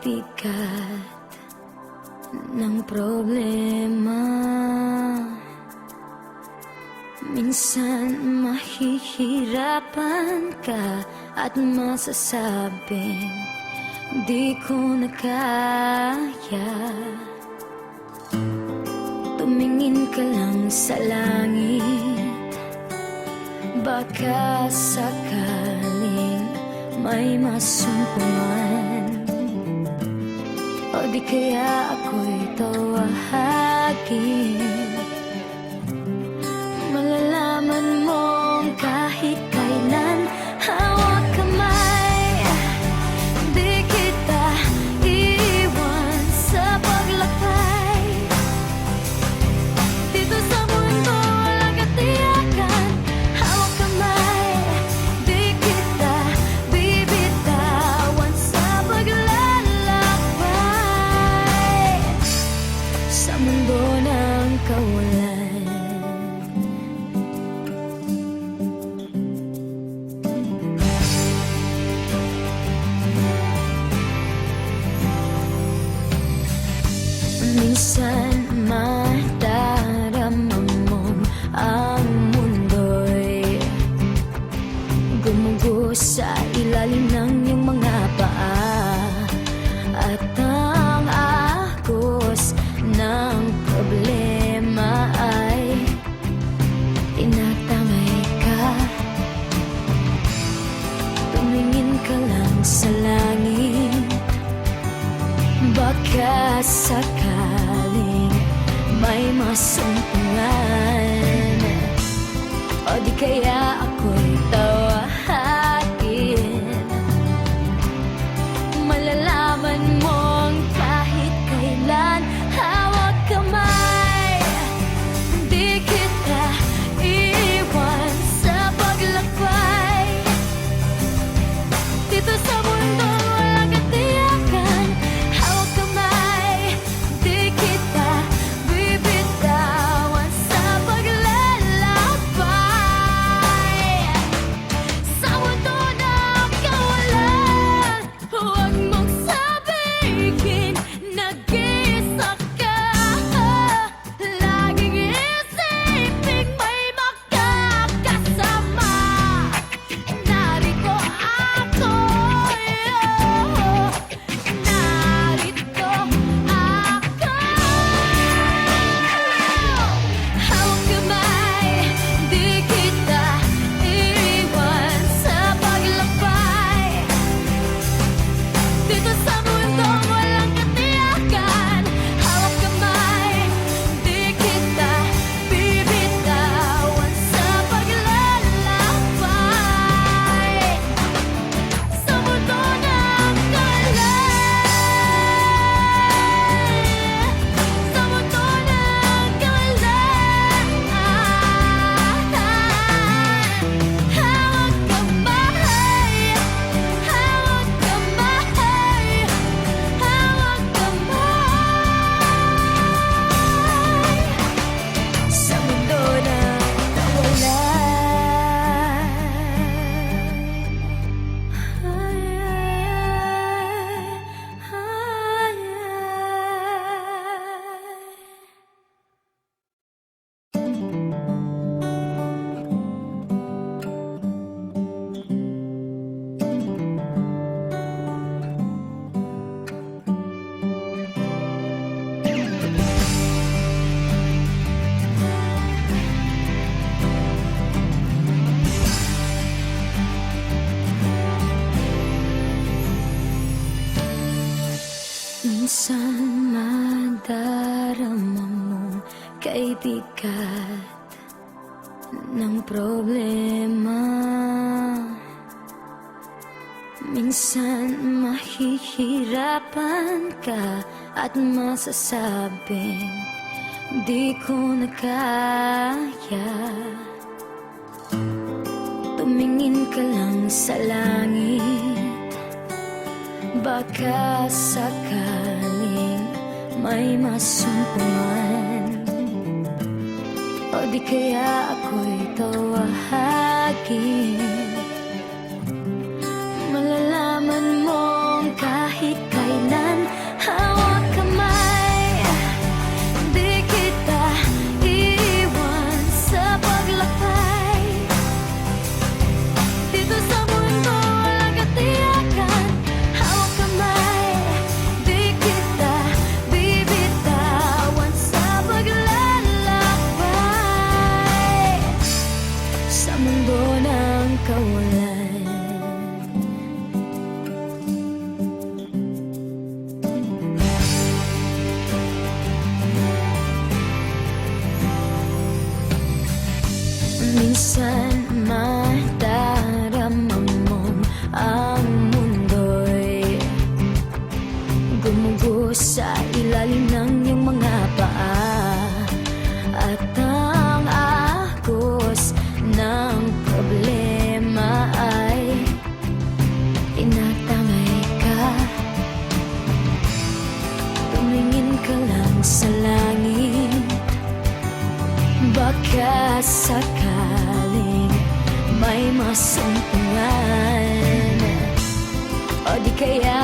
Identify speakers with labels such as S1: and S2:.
S1: bigat ng problema. Minsan mahihirapan ka at masasabing di ko na kaya. Tumingin ka lang sa langit, baka sakaling may masumpungan. O di kaya ako'y tawagin. Malalaman mong kahit kailan hawak kamay, di kita iiwan sa paglakbay. Dito sa mundo walang katiyakan, hawak kamay, di kita bibitawan sa paglalakbay. Sa mundo ng kawalan, minsan madarama mong ang mundo'y gumugo sa ilalim ng iyong mga paa, at ang agos ng problema ay tinatangay ka. Tumingin ka lang sa langit, baka sakaling may masumpungan. O di kaya ako'y tawagin. Malalaman mong kahit kailan hawak kamay, di kita iiwan sa paglakbay. Dito sa mundo walang katiyakan, hawak kamay, di kita bibitawan sa paglalakbay. Sa mundo ng kawalan, huwag mong sabihin nag-iisa ka. Laging isipin may makakasama. Narito ako, narito ako. Hawak kamay, di kita iiwan sa paglakbay. Dito sa mundo walang katiyakan, hawak kamay, di kita bibitawan sa paglalakbay. Sa mundo ng kawalan, sa mundo ng kawalan, hawak kamay, hawak kamay, hawak kamay. Sa mundo ng kawalan, minsan madarama mong kaibigat ng problema. Minsan mahihirapan ka at masasabing di ko na kaya. Tumingin ka lang sa langit, baka sakaling may masumpungan. O di kaya ako'y tawagin. Malalaman mong kahit kailan minsan madarama mong ang mundo'y gumugo sa ilalim ng iyong mga paa. At ang agos ng problema ay tinatangay ka. Tumingin ka lang sa langit, baka sakaling may masumpungan, o di kaya